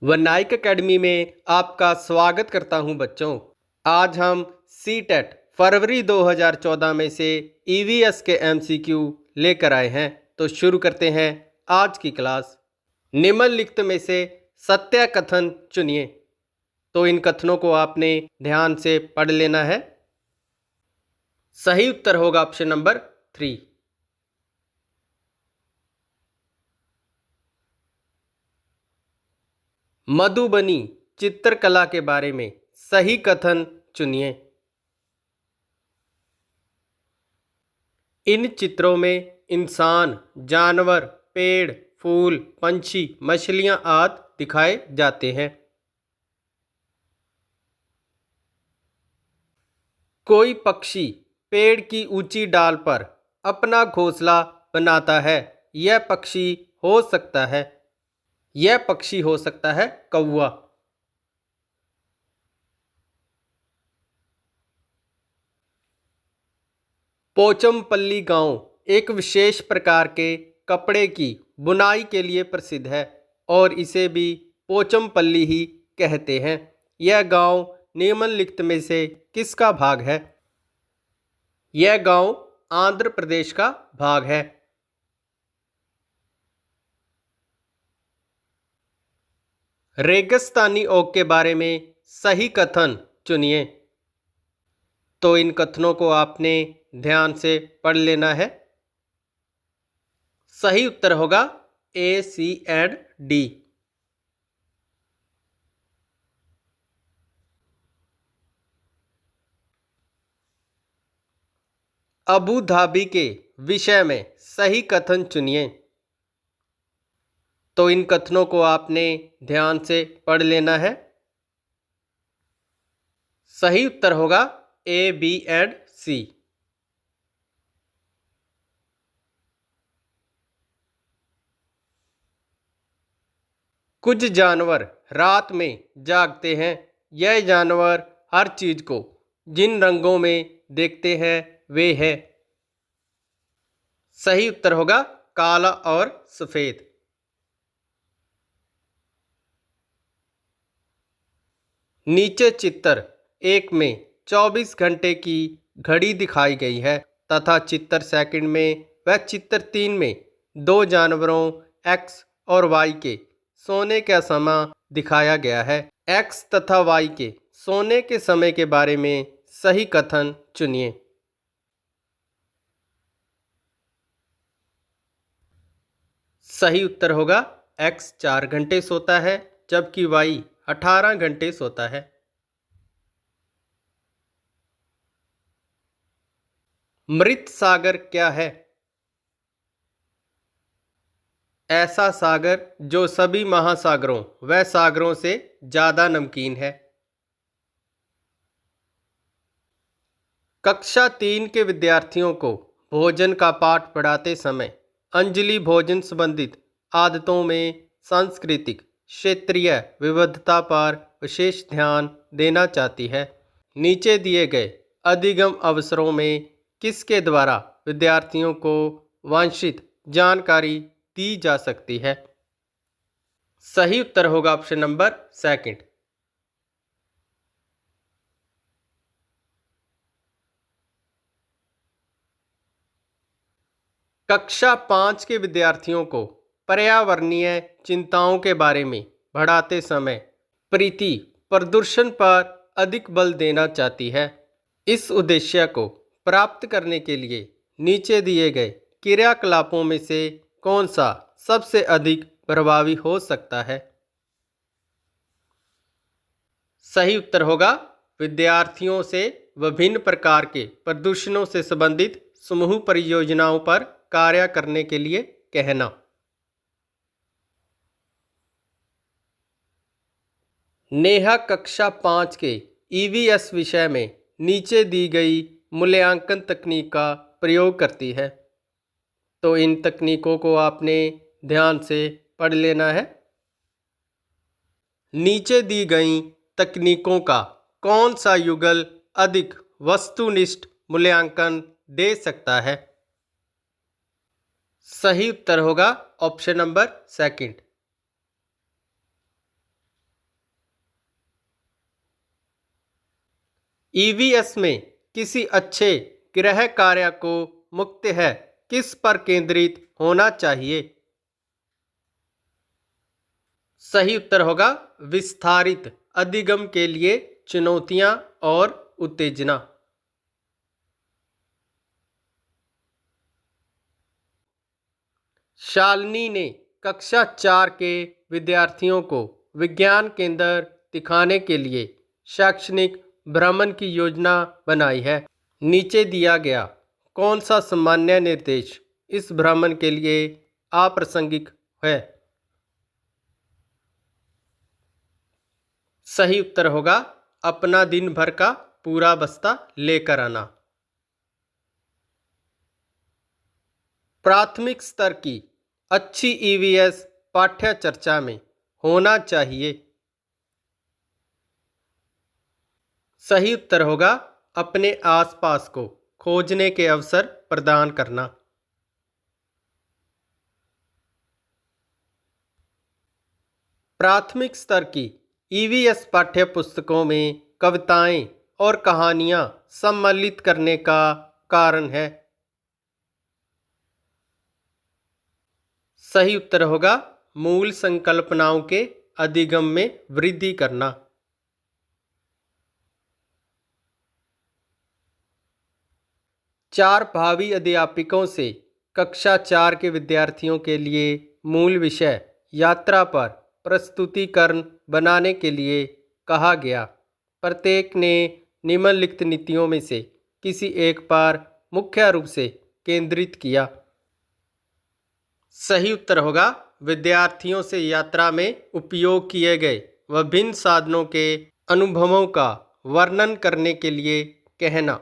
वनाइक academy में आपका स्वागत करता हूं बच्चों। आज हम सीटेट फरवरी 2014 में से ईवीएस के एमसीक्यू लेकर आए हैं। तो शुरू करते हैं आज की क्लास। निम्नलिखित में से सत्य कथन चुनिए। तो इन कथनों को आपने ध्यान से पढ़ लेना है। सही उत्तर होगा ऑप्शन नंबर 3। मधुबनी चित्रकला के बारे में सही कथन चुनिए। इन चित्रों में इंसान, जानवर, पेड़, फूल, पंछी, मछलियां आदि दिखाए जाते हैं। कोई पक्षी पेड़ की ऊंची डाल पर अपना घोंसला बनाता है। यह पक्षी हो सकता है कौवा। पोचमपल्ली गांव एक विशेष प्रकार के कपड़े की बुनाई के लिए प्रसिद्ध है और इसे भी पोचमपल्ली ही कहते हैं। यह गांव निम्नलिखित में से किसका भाग है? यह गांव आंध्र प्रदेश का भाग है। रेगिस्तानी ओक के बारे में सही कथन चुनिए। तो इन कथनों को आपने ध्यान से पढ़ लेना है। सही उत्तर होगा ए, सी एंड डी। अबू धाबी के विषय में सही कथन चुनिए। तो इन कथनों को आपने ध्यान से पढ़ लेना है। सही उत्तर होगा ए, बी एंड सी। कुछ जानवर रात में जागते हैं। यह जानवर हर चीज को जिन रंगों में देखते हैं वे है। सही उत्तर होगा काला और सफेद। नीचे चित्र एक में 24 घंटे की घड़ी दिखाई गई है तथा चित्र सेकंड में व चित्र 3 में दो जानवरों एक्स और वाई के सोने का समय दिखाया गया है। एक्स तथा वाई के सोने के समय के बारे में सही कथन चुनिए। सही उत्तर होगा एक्स 4 घंटे सोता है जबकि वाई 18 घंटे सोता है। मृत सागर क्या है? ऐसा सागर जो सभी महासागरों व सागरों से ज्यादा नमकीन है। कक्षा 3 के विद्यार्थियों को भोजन का पाठ पढ़ाते समय अंजलि भोजन संबंधित आदतों में सांस्कृतिक क्षेत्रीय विविधता पर विशेष ध्यान देना चाहती है। नीचे दिए गए अधिगम अवसरों में किसके द्वारा विद्यार्थियों को वांछित जानकारी दी जा सकती है? सही उत्तर होगा ऑप्शन नंबर सेकंड। कक्षा 5 के विद्यार्थियों को पर्यावरणीय चिंताओं के बारे में पढ़ाते समय प्रीति प्रदूषण पर अधिक बल देना चाहती है। इस उद्देश्य को प्राप्त करने के लिए नीचे दिए गए क्रियाकलापों में से कौन सा सबसे अधिक प्रभावी हो सकता है? सही उत्तर होगा विद्यार्थियों से विभिन्न प्रकार के प्रदूषणों से संबंधित समूह परियोजनाओं पर कार्य करने के लिए कहना। नेहा कक्षा 5 के ईवीएस विषय में नीचे दी गई मूल्यांकन तकनीक का प्रयोग करती है। तो इन तकनीकों को आपने ध्यान से पढ़ लेना है। नीचे दी गई तकनीकों का कौन सा युगल अधिक वस्तुनिष्ठ मूल्यांकन दे सकता है? सही उत्तर होगा ऑप्शन नंबर सेकंड। ईवीएस में किसी अच्छे गृह कार्य को मुख्यतः किस पर केंद्रित होना चाहिए? सही उत्तर होगा विस्तारित अधिगम के लिए चुनौतियां और उत्तेजना। शालिनी ने कक्षा 4 के विद्यार्थियों को विज्ञान केंद्र दिखाने के लिए शैक्षणिक भ्रमण की योजना बनाई है। नीचे दिया गया कौन सा सामान्य निर्देश इस भ्रमण के लिए अप्रासंगिक है? सही उत्तर होगा अपना दिन भर का पूरा बस्ता लेकर आना। प्राथमिक स्तर की अच्छी ईवीएस पाठ्य चर्चा में होना चाहिए। सही उत्तर होगा अपने आसपास को खोजने के अवसर प्रदान करना। प्राथमिक स्तर की ईवीएस पाठ्य पुस्तकों में कविताएं और कहानियां सम्मिलित करने का कारण है। सही उत्तर होगा मूल संकल्पनाओं के अधिगम में वृद्धि करना। चार भावी अध्यापकों से कक्षा 4 के विद्यार्थियों के लिए मूल विषय यात्रा पर प्रस्तुतिकरण बनाने के लिए कहा गया। प्रत्येक ने निम्नलिखित नीतियों में से किसी एक पर मुख्य रूप से केंद्रित किया। सही उत्तर होगा विद्यार्थियों से यात्रा में उपयोग किए गए विभिन्न साधनों के अनुभवों का वर्णन करने के लिए कहना।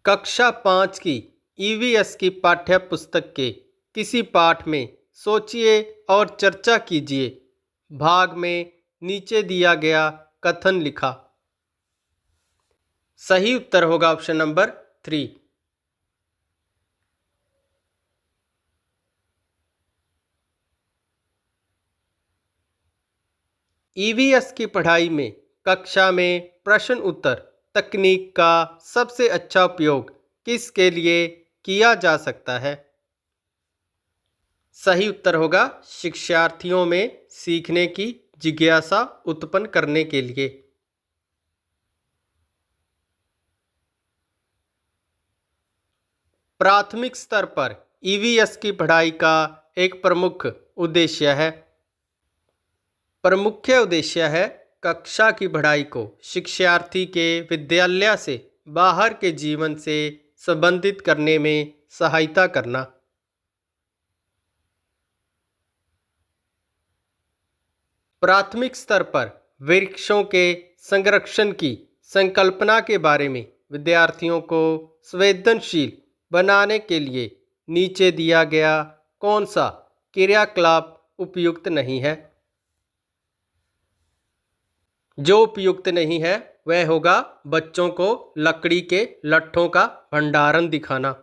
कक्षा 5 की ईवीएस की पाठ्य पुस्तक के किसी पाठ में सोचिए और चर्चा कीजिए। भाग में नीचे दिया गया कथन लिखा। सही उत्तर होगा ऑप्शन नंबर 3। ईवीएस की पढ़ाई में कक्षा में प्रश्न उत्तर तकनीक का सबसे अच्छा उपयोग किसके लिए किया जा सकता है? सही उत्तर होगा शिक्षार्थियों में सीखने की जिज्ञासा उत्पन्न करने के लिए। प्राथमिक स्तर पर ईवीएस की पढ़ाई का एक प्रमुख उद्देश्य है। प्रमुख उद्देश्य है कक्षा की पढ़ाई को शिक्षार्थी के विद्यालय से बाहर के जीवन से संबंधित करने में सहायता करना। प्राथमिक स्तर पर वृक्षों के संरक्षण की संकल्पना के बारे में विद्यार्थियों को संवेदनशील बनाने के लिए नीचे दिया गया कौन सा क्रियाकलाप उपयुक्त नहीं है? जो उपयुक्त नहीं है वह होगा बच्चों को लकड़ी के लट्ठों का भंडारण दिखाना।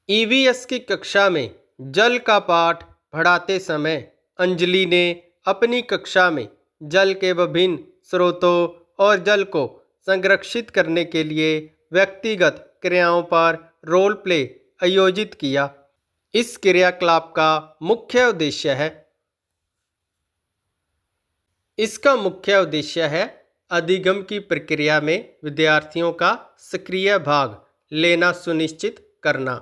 ईवीएस की कक्षा में जल का पाठ पढ़ाते समय अंजलि ने अपनी कक्षा में जल के विभिन्न स्रोतों और जल को संरक्षित करने के लिए व्यक्तिगत क्रियाओं पर रोल प्ले आयोजित किया। इस क्रियाकलाप का मुख्य उद्देश्य है इसका मुख्य उद्देश्य है अधिगम की प्रक्रिया में विद्यार्थियों का सक्रिय भाग लेना सुनिश्चित करना।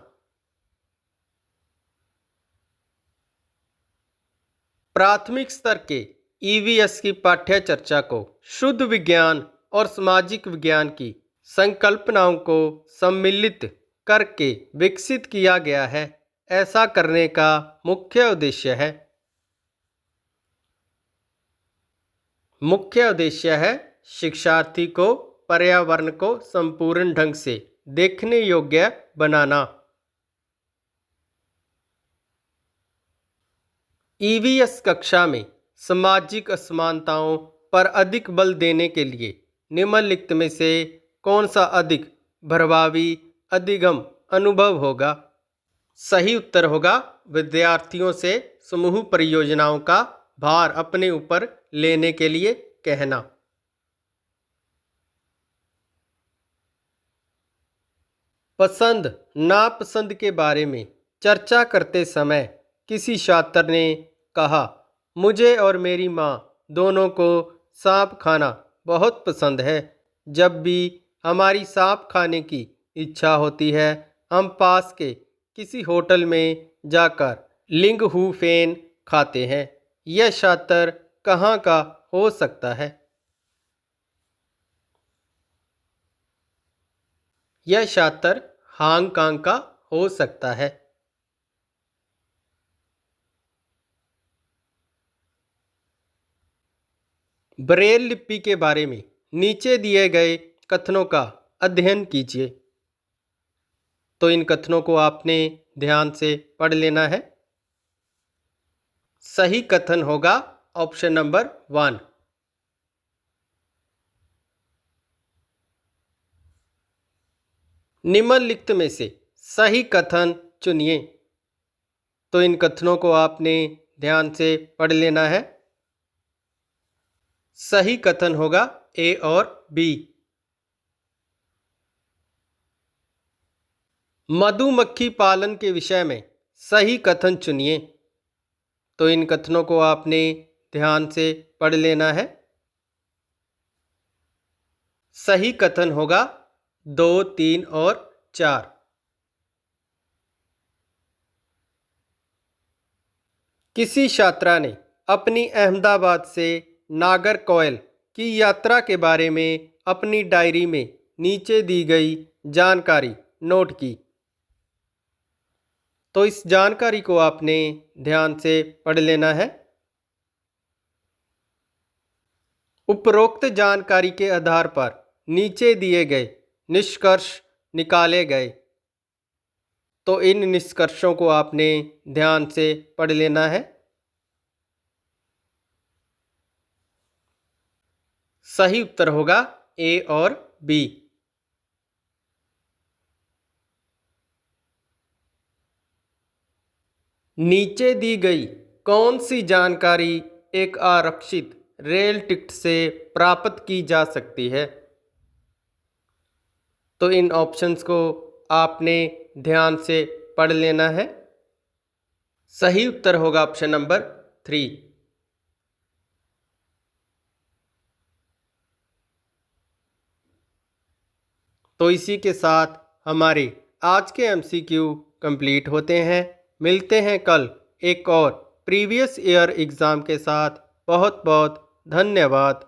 प्राथमिक स्तर के ईवीएस की पाठ्य चर्चा को शुद्ध विज्ञान और सामाजिक विज्ञान की संकल्पनाओं को सम्मिलित करके विकसित किया गया है। ऐसा करने का मुख्य उद्देश्य है शिक्षार्थी को पर्यावरण को संपूर्ण ढंग से देखने योग्य बनाना। ईवीएस कक्षा में सामाजिक असमानताओं पर अधिक बल देने के लिए निम्नलिखित में से कौन सा अधिक प्रभावी अधिगम अनुभव होगा। सही उत्तर होगा विद्यार्थियों से समूह परियोजनाओं का भार अपने ऊपर लेने के लिए कहना। पसंद नापसंद के बारे में चर्चा करते समय किसी छात्र ने कहा, मुझे और मेरी माँ दोनों को सांप खाना बहुत पसंद है। जब भी हमारी सांप खाने की इच्छा होती है, हम पास के किसी होटल में जाकर लिंग हू फेन खाते हैं। यह छात्र कहाँ का हो सकता है? यह छात्र हांगकांग का हो सकता है। ब्रेल लिपि के बारे में नीचे दिए गए कथनों का अध्ययन कीजिए। तो इन कथनों को आपने ध्यान से पढ़ लेना है। सही कथन होगा ऑप्शन नंबर 1। निम्नलिखित में से सही कथन चुनिए। तो इन कथनों को आपने ध्यान से पढ़ लेना है। सही कथन होगा ए और बी। मधुमक्खी पालन के विषय में सही कथन चुनिए। तो इन कथनों को आपने ध्यान से पढ़ लेना है। सही कथन होगा 2, 3 और 4। किसी छात्रा ने अपनी अहमदाबाद से नागरकोइल की यात्रा के बारे में अपनी डायरी में नीचे दी गई जानकारी नोट की। तो इस जानकारी को आपने ध्यान से पढ़ लेना है। उपरोक्त जानकारी के आधार पर नीचे दिए गए निष्कर्ष निकाले गए। तो इन निष्कर्षों को आपने ध्यान से पढ़ लेना है। सही उत्तर होगा ए और बी। नीचे दी गई कौन सी जानकारी एक आरक्षित रेल टिकट से प्राप्त की जा सकती है? तो इन ऑप्शंस को आपने ध्यान से पढ़ लेना है। सही उत्तर होगा ऑप्शन नंबर 3। तो इसी के साथ हमारे आज के MCQ कंप्लीट होते हैं। मिलते हैं कल एक और प्रीवियस ईयर एग्ज़ाम के साथ। बहुत बहुत धन्यवाद।